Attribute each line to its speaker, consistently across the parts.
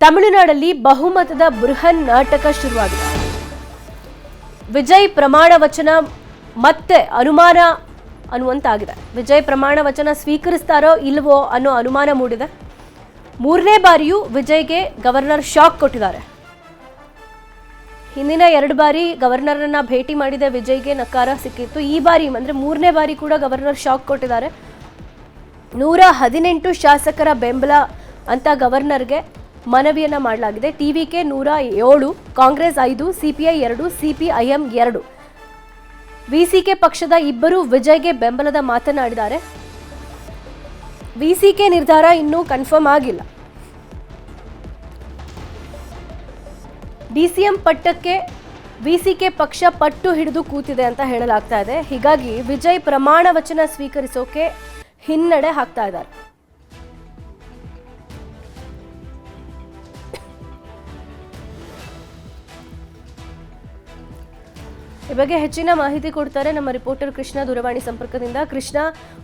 Speaker 1: ತಮಿಳುನಾಡಲ್ಲಿ ಬಹುಮತದ ಬೃಹನ್ ನಾಟಕ ಶುರುವಾಗಿದೆ. ವಿಜಯ್ ಪ್ರಮಾಣ ವಚನ ಮತ್ತೆ ಅನುಮಾನ ಅನ್ನುವಂತಾಗಿದೆ. ವಿಜಯ್ ಪ್ರಮಾಣ ವಚನ ಸ್ವೀಕರಿಸ್ತಾರೋ ಇಲ್ವೋ ಅನ್ನೋ ಅನುಮಾನ ಮೂಡಿದೆ. ಮೂರನೇ ಬಾರಿಯೂ ವಿಜಯ್ಗೆ ಗವರ್ನರ್ ಶಾಕ್ ಕೊಟ್ಟಿದ್ದಾರೆ. ಹಿಂದಿನ 2 ಬಾರಿ ಗವರ್ನರ್ನ ಭೇಟಿ ಮಾಡಿದ ವಿಜಯ್ಗೆ ನಕಾರ ಸಿಕ್ಕಿತ್ತು. ಈ ಬಾರಿ ಅಂದ್ರೆ ಮೂರನೇ ಬಾರಿ ಕೂಡ ಗವರ್ನರ್ ಶಾಕ್ ಕೊಟ್ಟಿದ್ದಾರೆ. 118 ಶಾಸಕರ ಬೆಂಬಲ ಅಂತ ಗವರ್ನರ್ಗೆ ಮನವಿಯನ್ನ ಮಾಡಲಾಗಿದೆ. TVK 107, Congress 5, CPI 2, CPIM 2. VCK ಪಕ್ಷದ ಇಬ್ಬರು ವಿಜಯ್ಗೆ ಬೆಂಬಲದ ಮಾತನಾಡಿದ್ದಾರೆ. ವಿಸಿಕೆ ನಿರ್ಧಾರ ಇನ್ನೂ ಕನ್ಫರ್ಮ್ ಆಗಿಲ್ಲ. ಡಿಸಿಎಂ ಪಟ್ಟಕ್ಕೆ ವಿಸಿಕೆ ಪಕ್ಷ ಪಟ್ಟು ಹಿಡಿದು ಕೂತಿದೆ ಅಂತ ಹೇಳಲಾಗ್ತಾ ಇದೆ. ಹೀಗಾಗಿ ವಿಜಯ್ ಪ್ರಮಾಣ ವಚನ ಸ್ವೀಕರಿಸೋಕೆ ಹಿನ್ನಡೆ ಹಾಕ್ತಾ ಇದ್ದಾರೆ. ಈ ಬಗ್ಗೆ ಹೆಚ್ಚಿನ ಮಾಹಿತಿ ಕೊಡ್ತಾರೆ ನಮ್ಮ ರಿಪೋರ್ಟರ್ ಕೃಷ್ಣ ದೂರವಾಣಿ ಸಂಪರ್ಕದಿಂದ. ಕೃಷ್ಣ,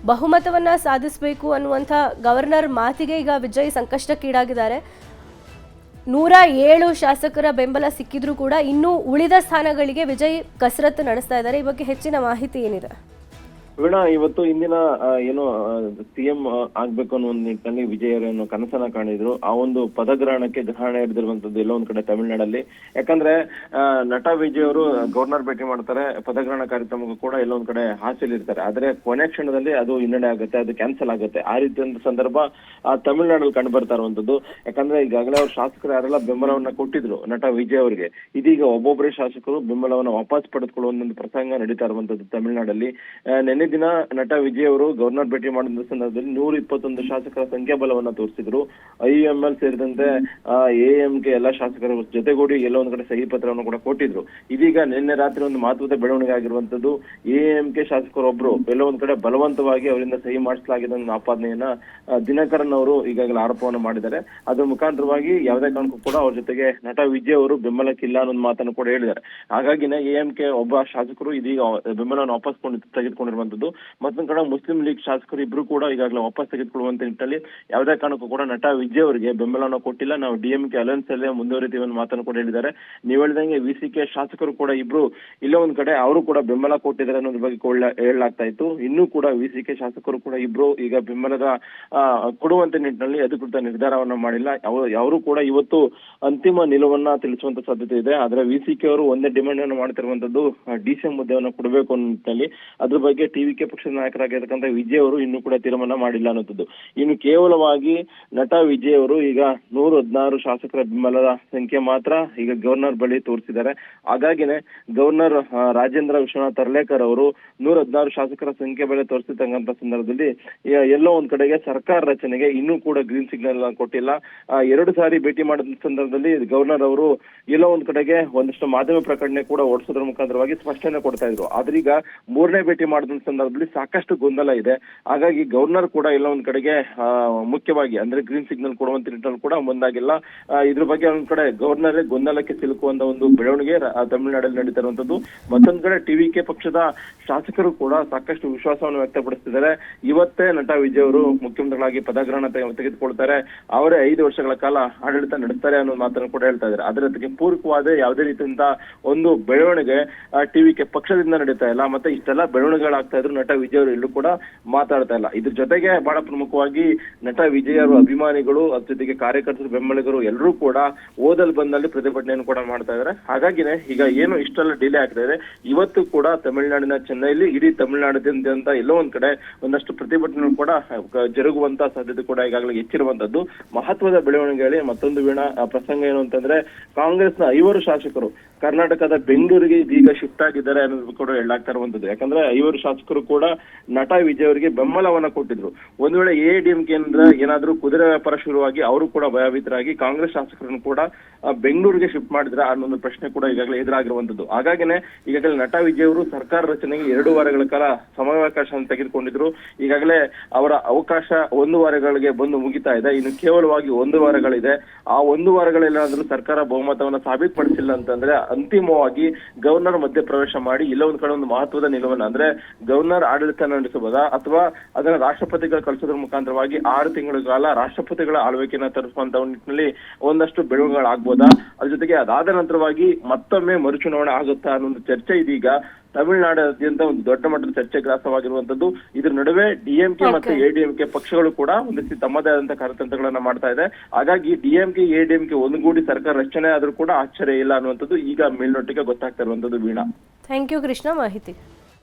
Speaker 1: ಬಹುಮತವನ್ನ ಸಾಧಿಸಬೇಕು ಅನ್ನುವಂಥ ಗವರ್ನರ್ ಮಾತಿಗೆ ಈಗ ವಿಜಯ್ ಸಂಕಷ್ಟಕ್ಕೀಡಾಗಿದ್ದಾರೆ. 107 ಶಾಸಕರ ಬೆಂಬಲ ಸಿಕ್ಕಿದ್ರೂ ಕೂಡ ಇನ್ನೂ ಉಳಿದ ಸ್ಥಾನಗಳಿಗೆ ವಿಜಯ್ ಕಸರತ್ತು ನಡೆಸ್ತಾ ಇದ್ದಾರೆ. ಈ ಬಗ್ಗೆ ಹೆಚ್ಚಿನ ಮಾಹಿತಿ ಏನಿದೆ?
Speaker 2: ವೀಣಾ, ಇವತ್ತು ಇಂದಿನ ಏನು ಸಿಎಂ ಆಗ್ಬೇಕು ಅನ್ನೋ ಒಂದು ನಿಟ್ಟಿನಲ್ಲಿ ವಿಜಯರನ್ನು ಕನಸನ್ನ ಕಾಣಿದ್ರು. ಆ ಒಂದು ಪದಗ್ರಹಣಕ್ಕೆ ಗ್ರಹಣ ಹಿಡಿದಿರುವಂತದ್ದು ಎಲ್ಲೋ ಒಂದ್ ಕಡೆ ತಮಿಳುನಾಡಲ್ಲಿ. ಯಾಕಂದ್ರೆ ನಟ ವಿಜಯ್ ಅವರು ಗವರ್ನರ್ ಭೇಟಿ ಮಾಡ್ತಾರೆ, ಪದಗ್ರಹಣ ಕಾರ್ಯಕ್ರಮಕ್ಕೂ ಕೂಡ ಎಲ್ಲೊಂದ್ ಕಡೆ ಹಾಸ್ಯಲಿರ್ತಾರೆ. ಆದ್ರೆ ಕೊನೆ ಕ್ಷಣದಲ್ಲಿ ಅದು ಹಿನ್ನಡೆ ಆಗುತ್ತೆ, ಅದು ಕ್ಯಾನ್ಸಲ್ ಆಗುತ್ತೆ. ಆ ರೀತಿಯ ಸಂದರ್ಭ ತಮಿಳುನಾಡಲ್ಲಿ ಕಂಡು ಬರ್ತಾ ಇರುವಂತದ್ದು. ಯಾಕಂದ್ರೆ ಈಗಾಗಲೇ ಅವ್ರ ಶಾಸಕರು ಯಾರೆಲ್ಲ ಬೆಂಬಲವನ್ನ ಕೊಟ್ಟಿದ್ರು ನಟ ವಿಜಯ್ ಅವರಿಗೆ, ಇದೀಗ ಒಬ್ಬೊಬ್ಬರೇ ಶಾಸಕರು ಬೆಂಬಲವನ್ನ ವಾಪಸ್ ಪಡೆದುಕೊಳ್ಳುವ ಒಂದು ಪ್ರಸಂಗ ನಡೀತಾ ಇರುವಂತದ್ದು ತಮಿಳುನಾಡಲ್ಲಿ. ನೆನ್ನೆ ದಿನ ನಟ ವಿಜಯ್ ಅವರು ಗವರ್ನರ್ ಭೇಟಿ ಮಾಡಿದ ಸಂದರ್ಭದಲ್ಲಿ 121 ಶಾಸಕರ ಸಂಖ್ಯಾಬಲವನ್ನ ತೋರಿಸಿದ್ರು. ಐಎಂಎಲ್ ಸೇರಿದಂತೆ ಎಎಂಕೆ ಎಲ್ಲ ಶಾಸಕರ ಜೊತೆಗೂಡಿ ಎಲ್ಲ ಒಂದ್ ಕಡೆ ಸಹಿ ಪತ್ರವನ್ನು ಕೂಡ ಕೊಟ್ಟಿದ್ರು. ಇದೀಗ ನಿನ್ನೆ ರಾತ್ರಿ ಒಂದು ಮಹತ್ವದ ಬೆಳವಣಿಗೆ ಆಗಿರುವಂತದ್ದು. ಎಎಂಕೆ ಶಾಸಕರೊಬ್ರು ಎಲ್ಲ ಒಂದ್ ಕಡೆ ಬಲವಂತವಾಗಿ ಅವರಿಂದ ಸಹಿ ಮಾಡಿಸಲಾಗಿದೆ ಅನ್ನೋ ಆಪಾದನೆಯನ್ನ ದಿನಕರನ್ ಅವರು ಈಗಾಗಲೇ ಆರೋಪವನ್ನು ಮಾಡಿದ್ದಾರೆ. ಅದ್ರ ಮುಖಾಂತರವಾಗಿ ಯಾವುದೇ ಕಾರಣಕ್ಕೂ ಕೂಡ ಅವ್ರ ಜೊತೆಗೆ ನಟ ವಿಜಯ್ ಅವರು ಬೆಂಬಲಕ್ಕಿಲ್ಲ ಅನ್ನೋ ಮಾತನ್ನು ಕೂಡ ಹೇಳಿದ್ದಾರೆ. ಹಾಗಾಗಿನೇ ಎಎಂಕೆ ಒಬ್ಬ ಶಾಸಕರು ಇದೀಗ ಬೆಂಬಲವನ್ನು ವಾಪಸ್ ತೆಗೆದುಕೊಂಡಿರುವಂತದ್ದು. ಮತ್ತೊಂದ್ ಕಡೆ ಮುಸ್ಲಿಂ ಲೀಗ್ ಶಾಸಕರು ಇಬ್ರು ಕೂಡ ಈಗಾಗಲೇ ವಾಪಸ್ ತೆಗೆದುಕೊಳ್ಳುವಂತ ನಿಟ್ಟಿನಲ್ಲಿ ಯಾವುದೇ ಕಾರಣಕ್ಕೂ ಕೂಡ ನಟ ವಿಜಯ್ ಅವರಿಗೆ ಬೆಂಬಲವನ್ನು ಕೊಟ್ಟಿಲ್ಲ. ನಾವು ಡಿಎಂಕೆ ಅಲಯನ್ಸ್ ಅಲ್ಲೇ ಮುಂದುವರಿತೀವಿ ಅನ್ನೋ ಮಾತನ್ನು ಕೂಡ ಹೇಳಿದ್ದಾರೆ. ನೀವು ಹೇಳಿದಂಗೆ ವಿಸಿಕೆ ಶಾಸಕರು ಕೂಡ ಇಬ್ರು ಇಲ್ಲೇ ಒಂದ್ ಕಡೆ ಅವರು ಕೂಡ ಬೆಂಬಲ ಕೊಟ್ಟಿದ್ದಾರೆ ಅನ್ನೋದ್ರ ಬಗ್ಗೆ ಹೇಳಲಾಗ್ತಾ ಇತ್ತು. ಇನ್ನೂ ಕೂಡ ವಿಸಿಕೆ ಶಾಸಕರು ಕೂಡ ಇಬ್ರು ಈಗ ಬೆಂಬಲದ ಕೊಡುವಂತ ನಿಟ್ಟಿನಲ್ಲಿ ಅಧಿಕೃತ ನಿರ್ಧಾರವನ್ನ ಮಾಡಿಲ್ಲ. ಅವರು ಕೂಡ ಇವತ್ತು ಅಂತಿಮ ನಿಲುವನ್ನ ತಿಳಿಸುವಂತ ಸಾಧ್ಯತೆ ಇದೆ. ಆದ್ರೆ ವಿಸಿಕೆ ಅವರು ಒಂದೇ ಡಿಮಾಂಡ್ ಅನ್ನು ಮಾಡ್ತಿರುವಂತದ್ದು ಡಿಸಿಎಂ ಹುದ್ದೆಯನ್ನು ಕೊಡಬೇಕು ಅನ್ನೋ ನಿಟ್ಟಿನಲ್ಲಿ. ಅದ್ರ ಬಗ್ಗೆ ಟಿವಿಕೆ ಪಕ್ಷದ ನಾಯಕರಾಗಿರ್ತಕ್ಕಂಥ ವಿಜಯ್ ಅವರು ಇನ್ನೂ ಕೂಡ ತೀರ್ಮಾನ ಮಾಡಿಲ್ಲ ಅನ್ನೋದು. ಇನ್ನು ಕೇವಲವಾಗಿ ನಟ ವಿಜಯ್ ಅವರು ಈಗ 116 ಶಾಸಕರ ಬೆಂಬಲದ ಸಂಖ್ಯೆ ಮಾತ್ರ ಈಗ ಗವರ್ನರ್ ಬಳಿ ತೋರಿಸಿದ್ದಾರೆ. ಹಾಗಾಗಿನೇ ಗವರ್ನರ್ ರಾಜೇಂದ್ರ ವಿಶ್ವನಾಥ್ ಅರ್ಲೇಕರ್ ಅವರು 116 ಶಾಸಕರ ಸಂಖ್ಯೆ ಬೆಲೆ ತೋರಿಸಿರ್ತಕ್ಕಂಥ ಸಂದರ್ಭದಲ್ಲಿ ಎಲ್ಲೋ ಒಂದ್ ಕಡೆಗೆ ಸರ್ಕಾರ ರಚನೆಗೆ ಇನ್ನೂ ಕೂಡ ಗ್ರೀನ್ ಸಿಗ್ನಲ್ ಕೊಟ್ಟಿಲ್ಲ. 2 ಸಾರಿ ಭೇಟಿ ಮಾಡಿದ ಸಂದರ್ಭದಲ್ಲಿ ಗವರ್ನರ್ ಅವರು ಎಲ್ಲೋ ಒಂದ್ ಕಡೆಗೆ ಒಂದಷ್ಟು ಮಾಧ್ಯಮ ಪ್ರಕಟಣೆ ಕೂಡ ಹೊರಡಿಸೋದ್ರ ಮುಖಾಂತರವಾಗಿ ಸ್ಪಷ್ಟನೆ ಕೊಡ್ತಾ ಇದ್ರು. ಆದ್ರೀಗ 3ನೇ ಭೇಟಿ ಮಾಡಿದ ಸಂದರ್ಭದಲ್ಲಿ ಸಾಕಷ್ಟು ಗೊಂದಲ ಇದೆ. ಹಾಗಾಗಿ ಗವರ್ನರ್ ಕೂಡ ಎಲ್ಲ ಒಂದ್ ಕಡೆಗೆ ಮುಖ್ಯವಾಗಿ ಅಂದ್ರೆ ಗ್ರೀನ್ ಸಿಗ್ನಲ್ ಕೊಡುವಂತ ನಿಟ್ಟಿನಲ್ಲಿ ಕೂಡ ಮುಂದಾಗಿಲ್ಲ. ಇದ್ರ ಬಗ್ಗೆ ಒಂದ್ ಕಡೆ ಗವರ್ನರ್ ಗೊಂದಲಕ್ಕೆ ಸಿಲುಕುವಂತ ಒಂದು ಬೆಳವಣಿಗೆ ತಮಿಳುನಾಡಲ್ಲಿ ನಡೀತಾ ಇರುವಂತದ್ದು. ಮತ್ತೊಂದ್ ಕಡೆ ಟಿವಿಕೆ ಪಕ್ಷದ ಶಾಸಕರು ಕೂಡ ಸಾಕಷ್ಟು ವಿಶ್ವಾಸವನ್ನು ವ್ಯಕ್ತಪಡಿಸ್ತಿದ್ದಾರೆ. ಇವತ್ತೇ ನಟ ವಿಜಯ್ ಅವರು ಮುಖ್ಯಮಂತ್ರಿಗಳಾಗಿ ಪದಗ್ರಹಣ ತೆಗೆದುಕೊಳ್ತಾರೆ, ಅವರೇ 5 ವರ್ಷಗಳ ಕಾಲ ಆಡಳಿತ ನಡೆಸ್ತಾರೆ ಅನ್ನೋ ಮಾತನ್ನು ಕೂಡ ಹೇಳ್ತಾ ಇದ್ದಾರೆ. ಅದಕ್ಕೆ ಪೂರಕವಾದ ಯಾವುದೇ ರೀತಿಯಿಂದ ಒಂದು ಬೆಳವಣಿಗೆ ಟಿವಿಕೆ ಪಕ್ಷದಿಂದ ನಡೀತಾ ಇಲ್ಲ. ಮತ್ತೆ ಇಷ್ಟೆಲ್ಲ ಬೆಳವಣಿಗೆಗಳಾಗ್ತಾ ಇದ್ರು ನಟ ವಿಜಯ್ ಅವರು ಎಲ್ಲೂ ಕೂಡ ಮಾತಾಡ್ತಾ ಇಲ್ಲ. ಇದ್ರ ಜೊತೆಗೆ ಬಹಳ ಪ್ರಮುಖವಾಗಿ ನಟ ವಿಜಯ್ ಅವರ ಅಭಿಮಾನಿಗಳು ಅದ್ರ ಜೊತೆಗೆ ಕಾರ್ಯಕರ್ತರು ಬೆಂಬಲಿಗರು ಎಲ್ಲರೂ ಕೂಡ ಓದಲ್ ಬಂದಲ್ಲಿ ಪ್ರತಿಭಟನೆಯನ್ನು ಕೂಡ ಮಾಡ್ತಾ ಇದ್ದಾರೆ. ಹಾಗಾಗಿನೇ ಈಗ ಏನು ಇಷ್ಟೆಲ್ಲ ಡಿಲೇ ಆಗ್ತಾ ಇದೆ, ಇವತ್ತು ಕೂಡ ತಮಿಳುನಾಡಿನ ಚೆನ್ನೈಲಿ ಇಡೀ ತಮಿಳುನಾಡಿನಾದ್ಯಂತ ಎಲ್ಲೋ ಒಂದ್ ಕಡೆ ಒಂದಷ್ಟು ಪ್ರತಿಭಟನೆ ಕೂಡ ಜರುಗುವಂತ ಸಾಧ್ಯತೆ ಕೂಡ ಈಗಾಗಲೇ ಹೆಚ್ಚಿರುವಂತದ್ದು. ಮಹತ್ವದ ಬೆಳವಣಿಗೆಯಲ್ಲಿ ಮತ್ತೊಂದು ವೀಣಾ ಪ್ರಸಂಗ ಏನು ಅಂತಂದ್ರೆ, ಕಾಂಗ್ರೆಸ್ನ 5 ಶಾಸಕರು ಕರ್ನಾಟಕದ ಬೆಂಗಳೂರಿಗೆ ಇದೀಗ ಶಿಫ್ಟ್ ಆಗಿದ್ದಾರೆ ಅನ್ನೋದು ಕೂಡ ಹೇಳಲಾಗ್ತಾ ಇರುವಂತದ್ದು. ಯಾಕಂದ್ರೆ 5 ಶಾಸಕರು ಕೂಡ ನಟ ವಿಜಯ್ ಅವರಿಗೆ ಬೆಂಬಲವನ್ನ ಕೊಟ್ಟಿದ್ರು. ಒಂದ್ ವೇಳೆ ಎಐಡಿಎಂಕೆ ಏನಾದ್ರೂ ಕುದುರೆ ವ್ಯಾಪಾರ ಶುರುವಾಗಿ ಅವರು ಕೂಡ ಭಯಭೀತರಾಗಿ ಕಾಂಗ್ರೆಸ್ ಶಾಸಕರನ್ನು ಕೂಡ ಬೆಂಗಳೂರಿಗೆ ಶಿಫ್ಟ್ ಮಾಡಿದ್ರ ಅನ್ನೋ ಒಂದು ಪ್ರಶ್ನೆ ಕೂಡ ಈಗಾಗಲೇ ಎದುರಾಗಿರುವಂತದ್ದು. ಹಾಗಾಗಿನೇ ಈಗಾಗಲೇ ನಟ ವಿಜಯ್ ಅವರು ಸರ್ಕಾರ ರಚನೆಗೆ 2 ವಾರಗಳ ಕಾಲ ಸಮಯಾವಕಾಶ ತೆಗೆದುಕೊಂಡಿದ್ರು. ಈಗಾಗಲೇ ಅವರ ಅವಕಾಶ 1 ವಾರಗಳಿಗೆ ಬಂದು ಮುಗಿತಾ ಇದೆ. ಇನ್ನು ಕೇವಲವಾಗಿ 1 ವಾರಗಳಿದೆ. ಆ 1 ವಾರಗಳಲ್ಲಾದ್ರೂ ಸರ್ಕಾರ ಬಹುಮತವನ್ನ ಸಾಬೀತುಪಡಿಸಿಲ್ಲ ಅಂತಂದ್ರೆ ಅಂತಿಮವಾಗಿ ಗವರ್ನರ್ ಮಧ್ಯಪ್ರವೇಶ ಮಾಡಿ ಇಲ್ಲ ಒಂದ್ ಕಡೆ ಒಂದು ಮಹತ್ವದ ನಿಲುವನ್ನ ಅಂದ್ರೆ ಗವರ್ನರ್ ಆಡಳಿತ ನಡೆಸಬಹುದಾ ಅಥವಾ ಅದನ್ನ ರಾಷ್ಟ್ರಪತಿಗಳು ಕಳಿಸೋದ್ರ ಮುಖಾಂತರವಾಗಿ 6 ತಿಂಗಳ ಕಾಲ ರಾಷ್ಟ್ರಪತಿಗಳ ಆಳ್ವಿಕೆಯನ್ನ ತರಿಸುವಂತ ನಿಟ್ಟಿನಲ್ಲಿ ಒಂದಷ್ಟು ಬೆಳವಣಿಗೆಗಳಾಗ್ಬೋದಾ? ಅದ್ರ ಜೊತೆಗೆ ಅದಾದ ನಂತರವಾಗಿ ಮತ್ತೊಮ್ಮೆ ಮರುಚುನಾವಣೆ ಆಗುತ್ತಾ ಅನ್ನೋ ಒಂದು ಚರ್ಚೆ ಇದೀಗ ತಮಿಳುನಾಡಾದ್ಯಂತ ಒಂದು ದೊಡ್ಡ ಮಟ್ಟದ ಚರ್ಚೆ ಗ್ರಾಸವಾಗಿರುವಂತದ್ದು. ಇದ್ರ ನಡುವೆ ಡಿಎಂಕೆ ಮತ್ತೆ ಎಡಿಎಂಕೆ ಪಕ್ಷಗಳು ಕೂಡ ಒಂದಿಷ್ಟು ತಮ್ಮದೇ ಆದಂತಹ ಕಾರ್ಯತಂತ್ರಗಳನ್ನ ಮಾಡ್ತಾ ಇದೆ. ಹಾಗಾಗಿ ಡಿಎಂಕೆ ಎಡಿಎಂಕೆ ಒಂದುಗೂಡಿ ಸರ್ಕಾರ ರಚನೆ ಆದ್ರೂ ಕೂಡ ಆಶ್ಚರ್ಯ ಇಲ್ಲ ಅನ್ನುವಂಥದ್ದು ಈಗ ಮೇಲ್ನೋಟಕ್ಕೆ ಗೊತ್ತಾಗ್ತಾ ಇರುವಂತದ್ದು. ವೀಣಾ,
Speaker 1: ಥ್ಯಾಂಕ್ ಯು ಕೃಷ್ಣ ಮಾಹಿತಿ.